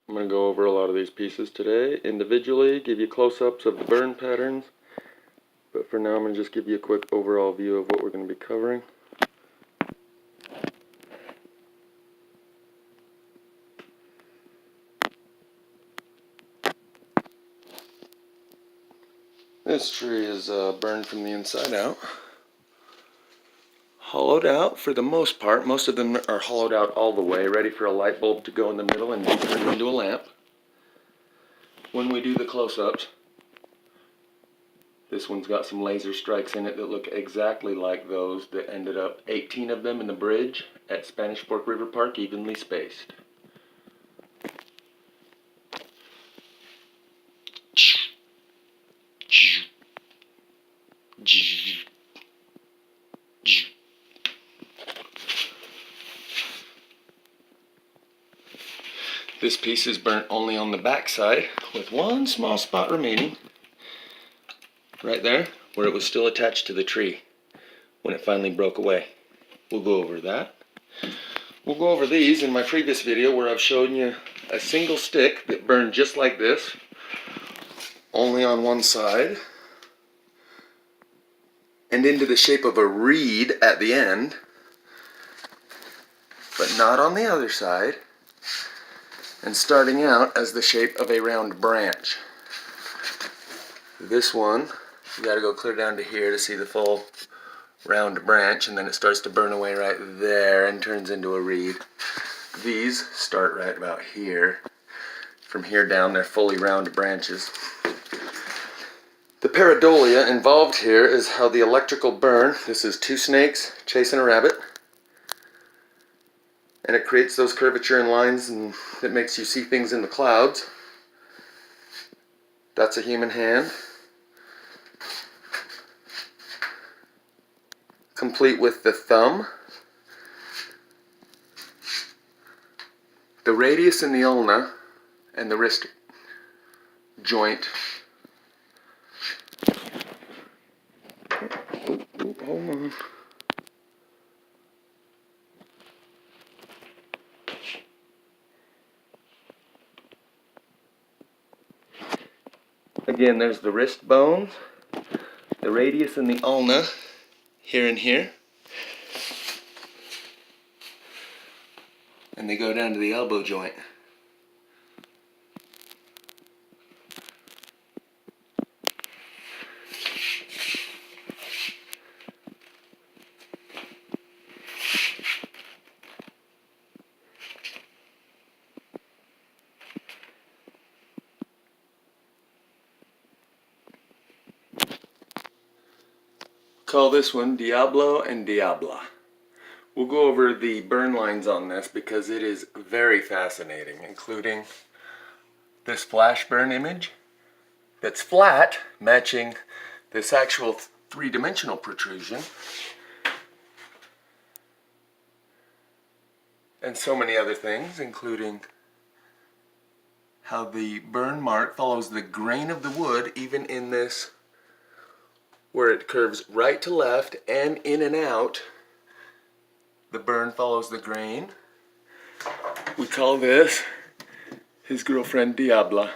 I'm going to go over a lot of these pieces today individually, give you close-ups of the burn patterns, but for now I'm going to just give you a quick overall view of what we're going to be covering. This tree is burned from the inside out. Hollowed out for the most part. Most of them are hollowed out all the way, ready for a light bulb to go in the middle and be turned into a lamp. When we do the close-ups, this one's got some laser strikes in it that look exactly like those that ended up 18 of them in the bridge at Spanish Fork River Park, evenly spaced. This piece is burnt only on the back side, with one small spot remaining, right there, where it was still attached to the tree when it finally broke away. We'll go over that. We'll go over these in my previous video where I've shown you a single stick that burned just like this, only on one side, and into the shape of a reed at the end, but not on the other side, and starting out as the shape of a round branch. This one, you gotta go clear down to here to see the full round branch, and then it starts to burn away right there and turns into a reed. These start right about here. From here down, they're fully round branches. The pareidolia involved here is how the electrical burn, this is two snakes chasing a rabbit, and it creates those curvature and lines and that makes you see things in the clouds. That's a human hand, complete with the thumb, the radius and the ulna, and the wrist joint. Hold on. Again, there's the wrist bones, the radius and the ulna, here and here. And they go down to the elbow joint. Call this one Diablo and Diabla. We'll go over the burn lines on this because it is very fascinating, including this flash burn image that's flat, matching this actual three-dimensional protrusion, and so many other things, including how the burn mark follows the grain of the wood, even in this where it curves right to left and in and out. The burn follows the grain. We call this his girlfriend Diabla.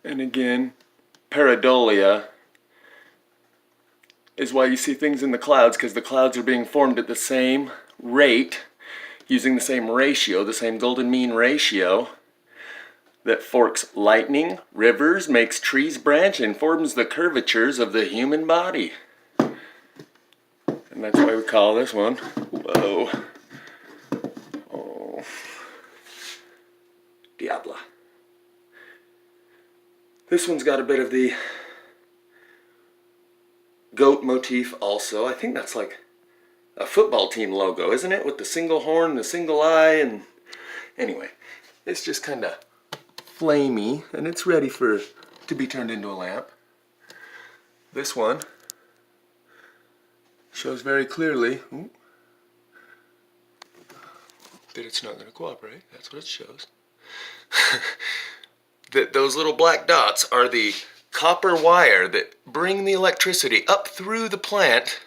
And again, pareidolia is why you see things in the clouds, because the clouds are being formed at the same rate, using the same ratio, the same golden mean ratio, that forks lightning, rivers, makes trees branch, and forms the curvatures of the human body. And that's why we call this one, whoa, oh, Diabla. This one's got a bit of the goat motif also. I think that's like a football team logo, isn't it? With the single horn, the single eye, and anyway, it's just kind of flamey, and it's ready to be turned into a lamp. This one shows very clearly that it's not going to cooperate. That's what it shows. That those little black dots are the copper wire that bring the electricity up through the plant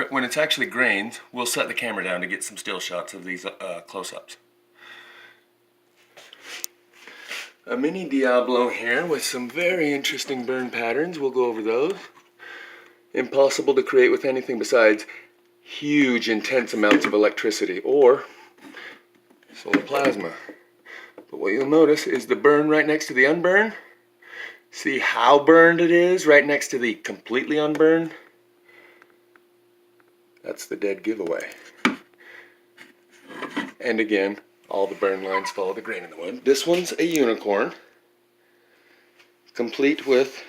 when it's actually grains, we'll set the camera down to get some still shots of these close-ups. A mini Diablo here with some very interesting burn patterns. We'll go over those. Impossible to create with anything besides huge, intense amounts of electricity or solar plasma. But what you'll notice is the burn right next to the unburn. See how burned it is right next to the completely unburned? That's the dead giveaway. And again, all the burn lines follow the grain in the wood. This one's a unicorn, complete with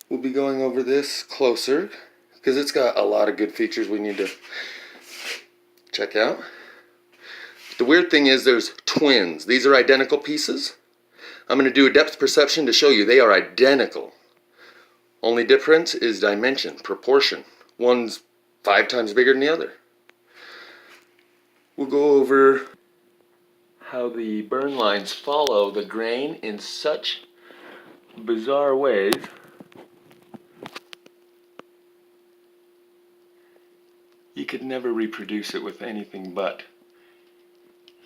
we'll be going over this closer because it's got a lot of good features we need to check out. The weird thing is there's twins. These are identical pieces. I'm going to do a depth perception to show you they are identical. Only difference is dimension, proportion. One's 5 times bigger than the other. We'll go over how the burn lines follow the grain in such bizarre ways. You could never reproduce it with anything but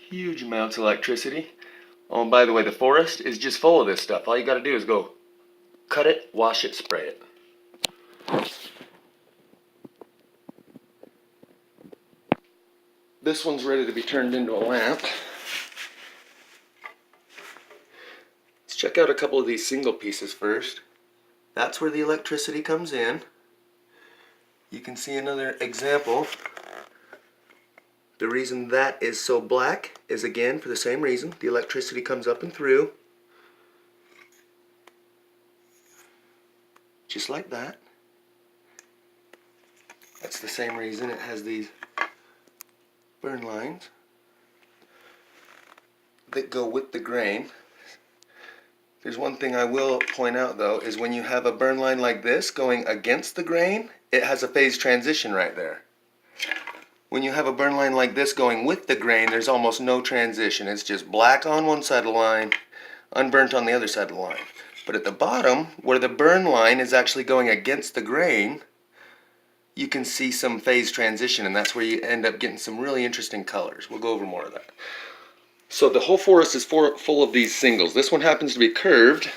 huge amounts of electricity. Oh, and by the way, the Phorest is just full of this stuff. All you gotta do is go cut it, wash it, spray it. This one's ready to be turned into a lamp. Let's check out a couple of these single pieces first. That's where the electricity comes in. You can see another example. The reason that is so black is again for the same reason. The electricity comes up and through. Just like that. That's the same reason it has these burn lines that go with the grain. There's one thing I will point out though, is when you have a burn line like this going against the grain, it has a phase transition right there. When you have a burn line like this going with the grain, there's almost no transition. It's just black on one side of the line, unburnt on the other side of the line. But at the bottom, where the burn line is actually going against the grain, you can see some phase transition, and that's where you end up getting some really interesting colors. We'll go over more of that. So the whole forest is full of these singles. This one happens to be curved.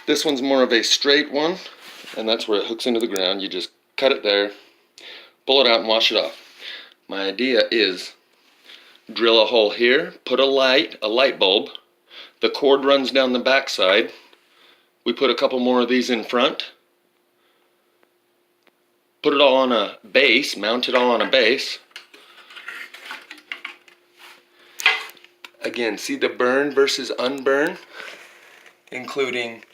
This one's more of a straight one, and that's where it hooks into the ground. You just cut it there, pull it out, and wash it off. My idea is drill a hole here, put a light bulb. The cord runs down the backside. We put a couple more of these in front. Put it all on a base, mount it all on a base. Again, see the burn versus unburn, including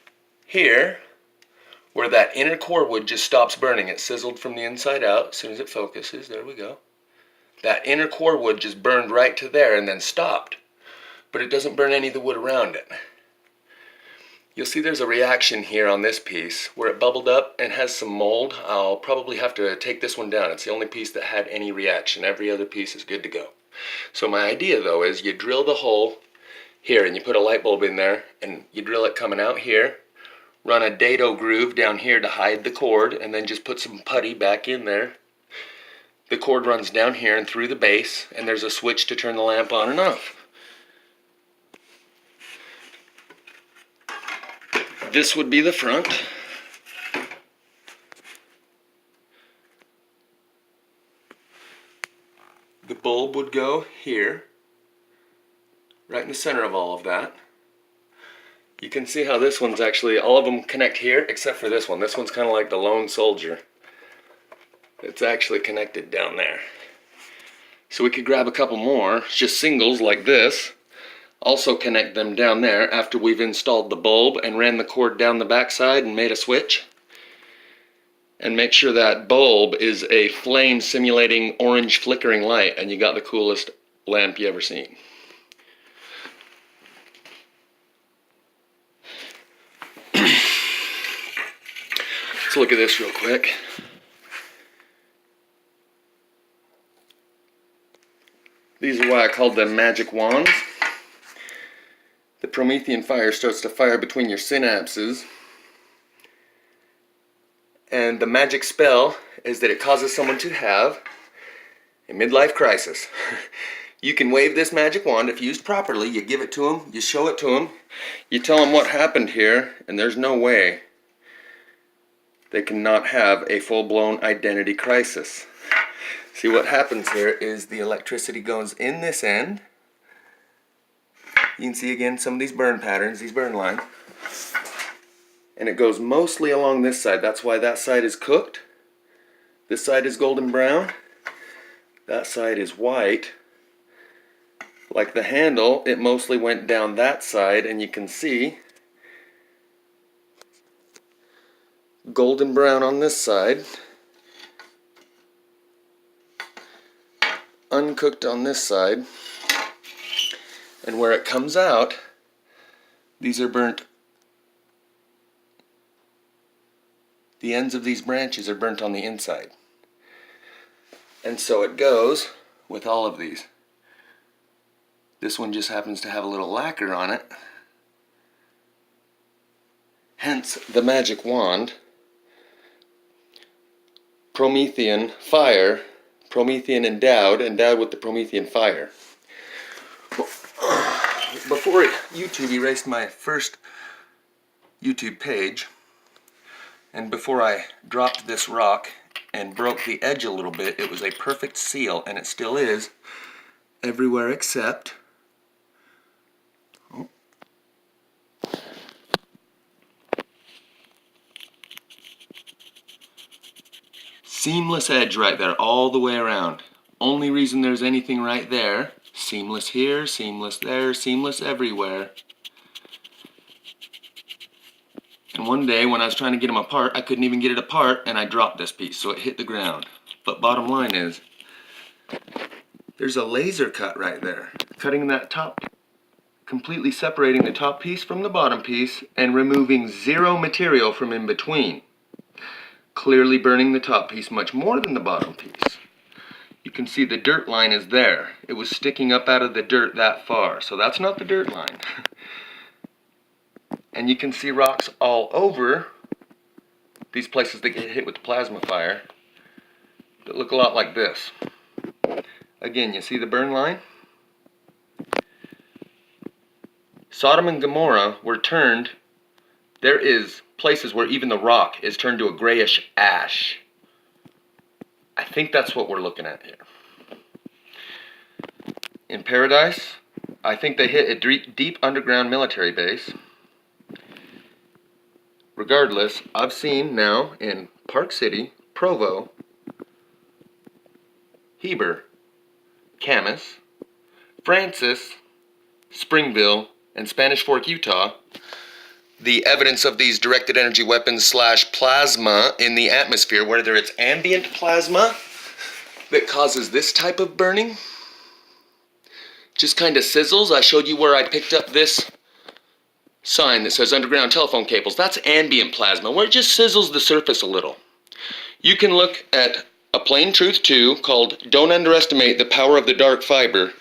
here, where that inner core wood just stops burning. It sizzled from the inside out as soon as it focuses. There we go. That inner core wood just burned right to there and then stopped. But it doesn't burn any of the wood around it. You'll see there's a reaction here on this piece where it bubbled up and has some mold. I'll probably have to take this one down. It's the only piece that had any reaction. Every other piece is good to go. So my idea though is you drill the hole here and you put a light bulb in there and you drill it coming out here. Run a dado groove down here to hide the cord and then just put some putty back in there. The cord runs down here and through the base and there's a switch to turn the lamp on and off. This would be the front. The bulb would go here, right in the center of all of that. You can see how this one's actually, all of them connect here except for this one. This one's kind of like the lone soldier. It's actually connected down there. So we could grab a couple more, just singles like this. Also connect them down there after we've installed the bulb and ran the cord down the backside and made a switch. And make sure that bulb is a flame simulating orange flickering light and you got the coolest lamp you ever seen. Let's look at this real quick. These are why I called them magic wands. The Promethean fire starts to fire between your synapses. And the magic spell is that it causes someone to have a midlife crisis. You can wave this magic wand if used properly. You give it to them, you show it to them, you tell them what happened here, and there's no way they cannot have a full-blown identity crisis. See, what happens here is the electricity goes in this end. You can see again some of these burn patterns, these burn lines. And it goes mostly along this side. That's why that side is cooked. This side is golden brown. That side is white. Like the handle, it mostly went down that side, and you can see golden brown on this side, uncooked on this side, and where it comes out, these are burnt. The ends of these branches are burnt on the inside. And so it goes with all of these. This one just happens to have a little lacquer on it. Hence the magic wand. Promethean fire, Promethean endowed with the Promethean fire. Before YouTube erased my first YouTube page, and before I dropped this rock and broke the edge a little bit, it was a perfect seal, and it still is, everywhere except seamless edge right there, all the way around. Only reason there's anything right there, seamless here, seamless there, seamless everywhere. And one day when I was trying to get them apart, I couldn't even get it apart, and I dropped this piece, so it hit the ground. But bottom line is, there's a laser cut right there, cutting that top, completely separating the top piece from the bottom piece, and removing zero material from in between. Clearly burning the top piece much more than the bottom piece. You can see the dirt line is there. It was sticking up out of the dirt that far, so that's not the dirt line. And you can see rocks all over these places that get hit with the plasma fire that look a lot like this. Again, you see the burn line? Sodom and Gomorrah were turned. There is places where even the rock is turned to a grayish ash. I think that's what we're looking at here. In Paradise, I think they hit a deep underground military base. Regardless, I've seen now in Park City, Provo, Heber, Camas, Francis, Springville, and Spanish Fork, Utah, the evidence of these directed energy weapons / plasma in the atmosphere, whether it's ambient plasma that causes this type of burning, just kind of sizzles. I showed you where I picked up this sign that says underground telephone cables. That's ambient plasma, where it just sizzles the surface a little. You can look at a Plain Truth 2 called Don't Underestimate the Power of the Dark Fiber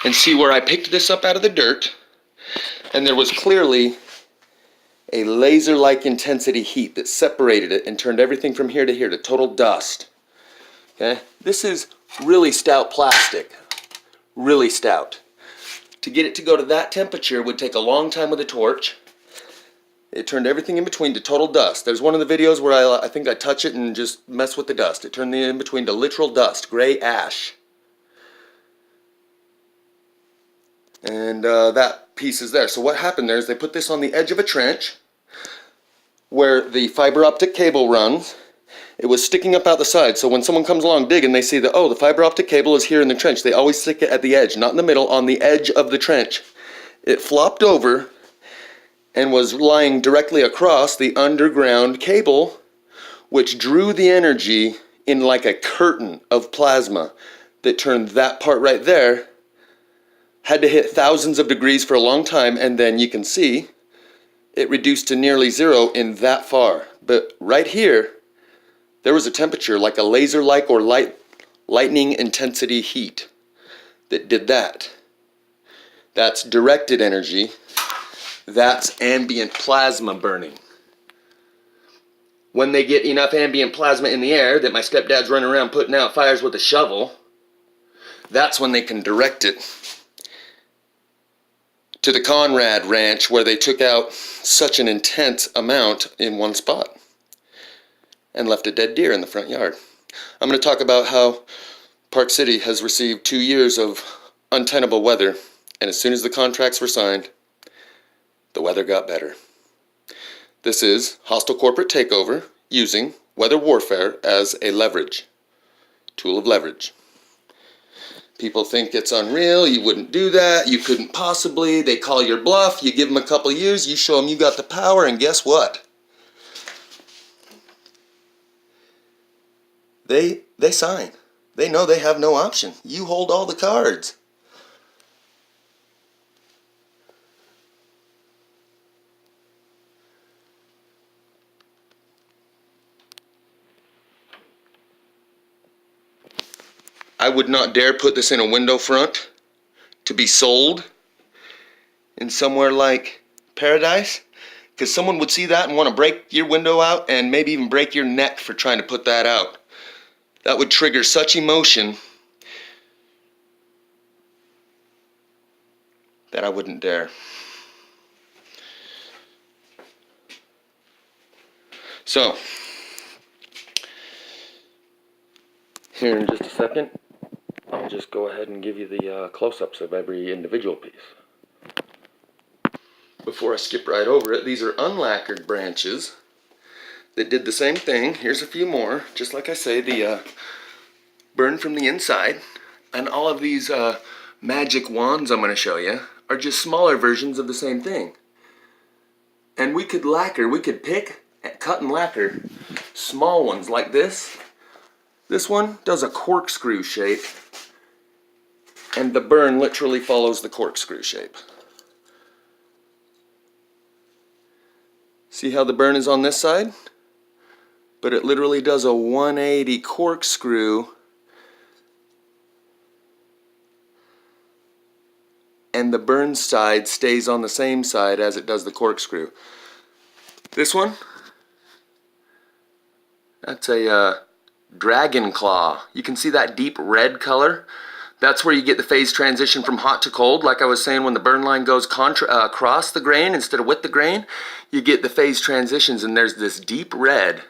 and see where I picked this up out of the dirt, and there was clearly a laser-like intensity heat that separated it and turned everything from here to total dust. Okay? This is really stout plastic. Really stout. To get it to go to that temperature would take a long time with a torch. It turned everything in between to total dust. There's one of the videos where I think I touch it and just mess with the dust. It turned the in between to literal dust, gray ash. And that piece is there. So what happened there is they put this on the edge of a trench where the fiber optic cable runs. It was sticking up out the side, so when someone comes along digging, they see that, oh, the fiber optic cable is here in the trench. They always stick it at the edge, not in the middle, on the edge of the trench. It flopped over and was lying directly across the underground cable, which drew the energy in like a curtain of plasma that turned that part right there. Had to hit thousands of degrees for a long time, and then you can see it reduced to nearly zero in that far. But right here, there was a temperature like a laser-like or lightning intensity heat that did that. That's directed energy. That's ambient plasma burning. When they get enough ambient plasma in the air that my stepdad's running around putting out fires with a shovel, that's when they can direct it to the Conrad Ranch, where they took out such an intense amount in one spot and left a dead deer in the front yard. I'm going to talk about how Park City has received 2 years of untenable weather, and as soon as the contracts were signed, the weather got better. This is hostile corporate takeover using weather warfare as a leverage, tool of leverage. People think it's unreal, you wouldn't do that, you couldn't possibly, they call your bluff, you give them a couple years, you show them you got the power, and guess what? They sign. They know they have no option. You hold all the cards. I would not dare put this in a window front to be sold in somewhere like Paradise, because someone would see that and want to break your window out and maybe even break your neck for trying to put that out. That would trigger such emotion that I wouldn't dare. So, here in just a second, I'll just go ahead and give you the close-ups of every individual piece. Before I skip right over it, these are unlacquered branches that did the same thing. Here's a few more. Just like I say, the burn from the inside. And all of these magic wands I'm going to show you are just smaller versions of the same thing. And we could lacquer, we could pick, cut and lacquer small ones like this. This one does a corkscrew shape, and the burn literally follows the corkscrew shape. See how the burn is on this side? But it literally does a 180 corkscrew, and the burn side stays on the same side as it does the corkscrew. This one, that's a dragon claw. You can see that deep red color. That's where you get the phase transition from hot to cold. Like I was saying, when the burn line goes across the grain instead of with the grain, you get the phase transitions, and there's this deep red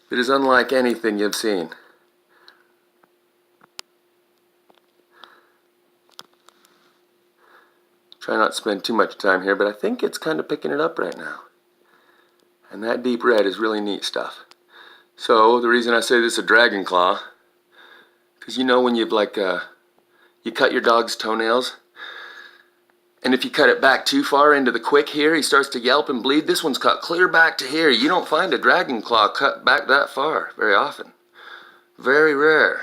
that is unlike anything you've seen. Try not to spend too much time here, but I think it's kind of picking it up right now. And that deep red is really neat stuff. So the reason I say this is a dragon claw, because you know when you've you cut your dog's toenails, and if you cut it back too far into the quick here, he starts to yelp and bleed. This one's cut clear back to here. You don't find a dragon claw cut back that far very often. Very rare.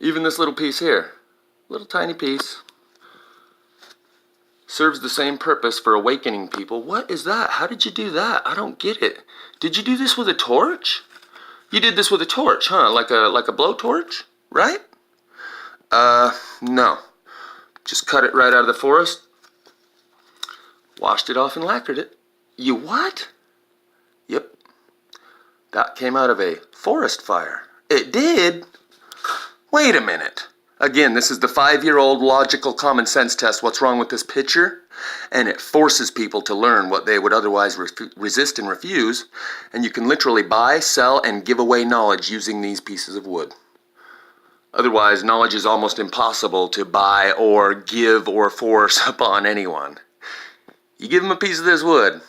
Even this little piece here, little tiny piece, serves the same purpose for awakening people. What is that? How did you do that? I don't get it. Did you do this with a torch? You did this with a torch, huh? Like a blowtorch, right? No. Just cut it right out of the forest, washed it off and lacquered it. You what? Yep. That came out of a forest fire. It did? Wait a minute. Again, this is the 5-year-old logical common sense test. What's wrong with this picture? And it forces people to learn what they would otherwise resist and refuse. And you can literally buy, sell, and give away knowledge using these pieces of wood. Otherwise, knowledge is almost impossible to buy or give or force upon anyone. You give them a piece of this wood.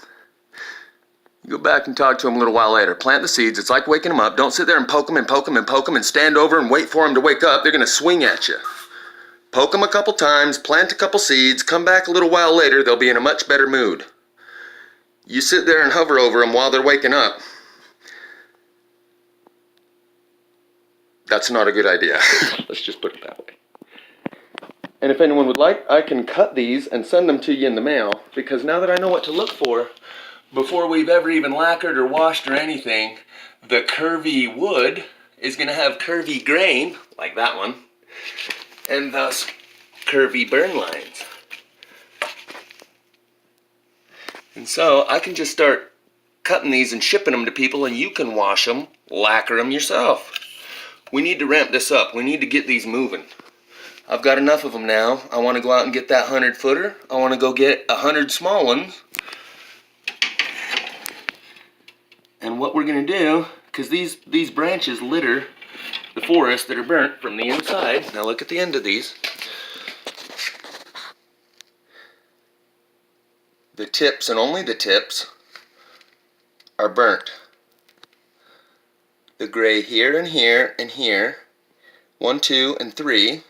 You go back and talk to them a little while later. Plant the seeds. It's like waking them up. Don't sit there and poke them and poke them and poke them and stand over and wait for them to wake up. They're going to swing at you. Poke them a couple times, plant a couple seeds, come back a little while later, they'll be in a much better mood. You sit there and hover over them while they're waking up. That's not a good idea. Let's just put it that way. And if anyone would like, I can cut these and send them to you in the mail, because now that I know what to look for, before we've ever even lacquered or washed or anything, the curvy wood is going to have curvy grain, like that one, and thus curvy burn lines. And so I can just start cutting these and shipping them to people, and you can wash them, lacquer them yourself. We need to ramp this up. We need to get these moving. I've got enough of them now. I want to go out and get that 100-footer. I want to go get 100 small ones. And what we're going to do, because these branches litter the forest that are burnt from the inside. Now look at the end of these. The tips, and only the tips, are burnt. The gray here and here and here, 1, 2, and 3.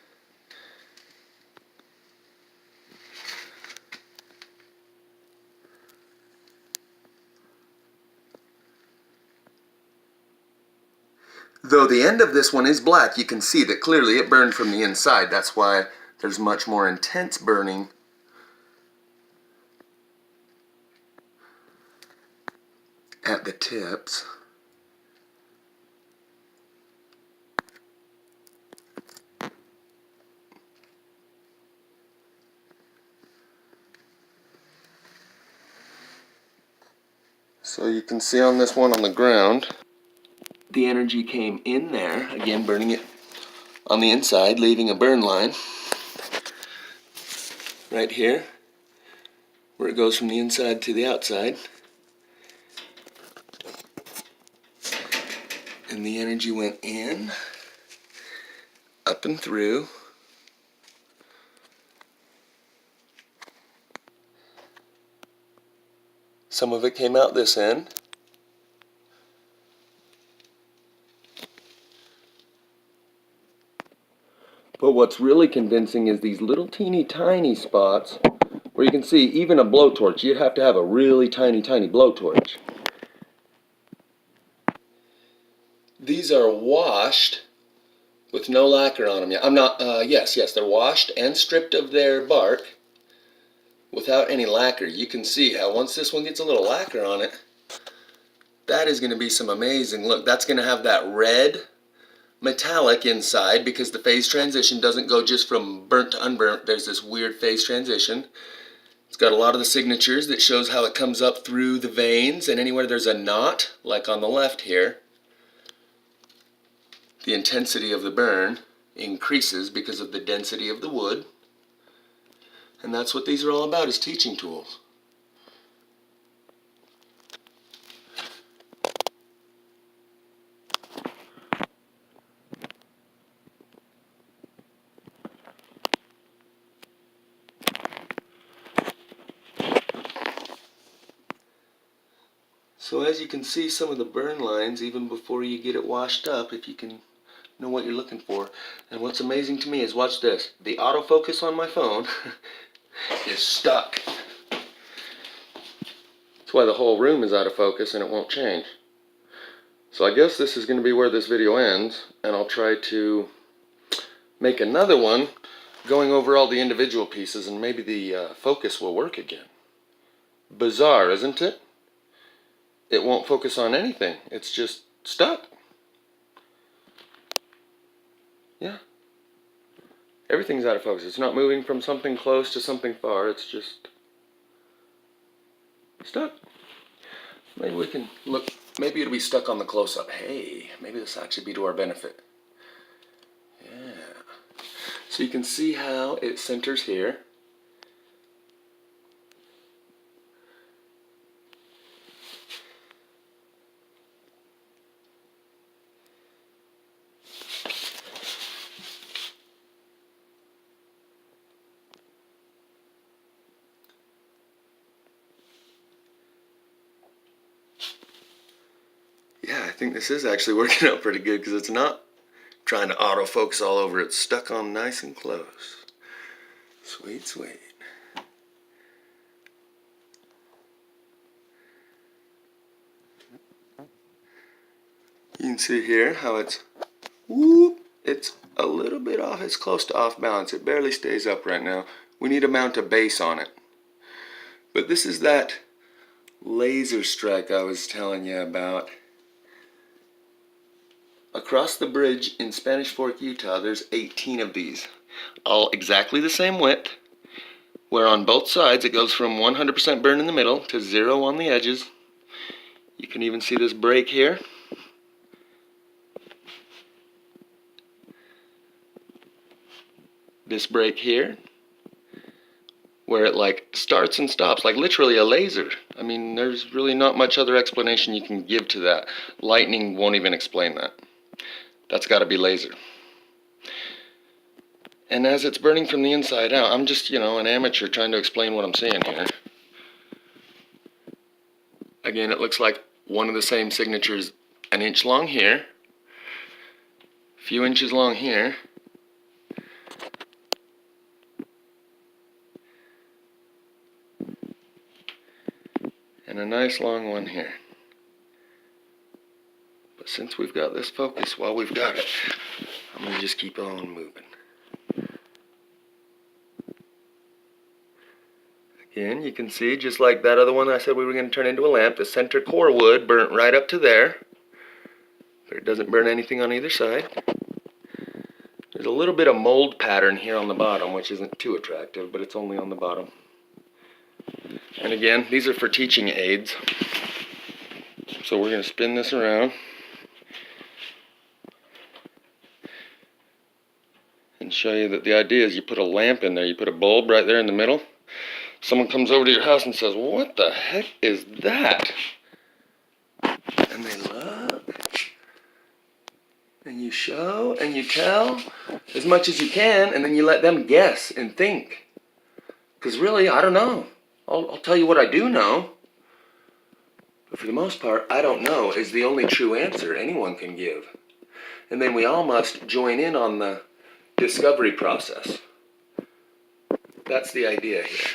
Though the end of this one is black, you can see that clearly it burned from the inside. That's why there's much more intense burning at the tips. So you can see on this one on the ground, the energy came in there, again burning it on the inside, leaving a burn line right here, where it goes from the inside to the outside. And the energy went in, up and through. Some of it came out this end. But what's really convincing is these little teeny tiny spots where you can see even a blowtorch. You'd have to have a really tiny blowtorch. These are washed with no lacquer on them. I'm not, yes, they're washed and stripped of their bark without any lacquer. You can see how once this one gets a little lacquer on it, that is going to be some amazing look. That's going to have that red metallic inside because the phase transition doesn't go just from burnt to unburnt. There's this weird phase transition. It's got a lot of the signatures that shows how it comes up through the veins, and anywhere there's a knot, like on the left here, the intensity of the burn increases because of the density of the wood. And that's what these are all about, is teaching tools. So as you can see some of the burn lines even before you get it washed up, if you can know what you're looking for. And what's amazing to me is, watch this, the autofocus on my phone is stuck. That's why the whole room is out of focus and it won't change. So I guess this is going to be where this video ends, and I'll try to make another one going over all the individual pieces, and maybe the focus will work again. Bizarre, isn't it? It won't focus on anything. It's just stuck. Yeah. Everything's out of focus. It's not moving from something close to something far. It's just stuck. Maybe we can look. Maybe it'll be stuck on the close-up. Hey, maybe this will actually be to our benefit. Yeah. So you can see how it centers here. Yeah, I think this is actually working out pretty good because it's not trying to autofocus all over. It's stuck on nice and close. Sweet, sweet. You can see here how it's, whoop, it's a little bit off. It's close to off balance. It barely stays up right now. We need to mount a base on it. But this is that laser strike I was telling you about. Across the bridge in Spanish Fork, Utah, there's 18 of these, all exactly the same width, where on both sides it goes from 100% burn in the middle to 0 on the edges. You can even see this break here. This break here, where it like starts and stops, like literally a laser. I mean, there's really not much other explanation you can give to that. Lightning won't even explain that. That's got to be laser. And as it's burning from the inside out, I'm just, an amateur trying to explain what I'm seeing here. Again, it looks like one of the same signatures, an inch long here, a few inches long here, and a nice long one here. But since we've got this focus while we've got it, I'm going to just keep on moving. Again, you can see, just like that other one I said we were going to turn into a lamp, the center core wood burnt right up to there. But it doesn't burn anything on either side. There's a little bit of mold pattern here on the bottom, which isn't too attractive, but it's only on the bottom. And again, these are for teaching aids. So we're going to spin this around and show you that the idea is you put a lamp in there, you put a bulb right there in the middle. Someone comes over to your house and says, "What the heck is that?" And they look, and you show, and you tell as much as you can, and then you let them guess and think. Because really, I don't know. I'll tell you what I do know. But for the most part, I don't know is the only true answer anyone can give. And then we all must join in on the discovery process. That's the idea here.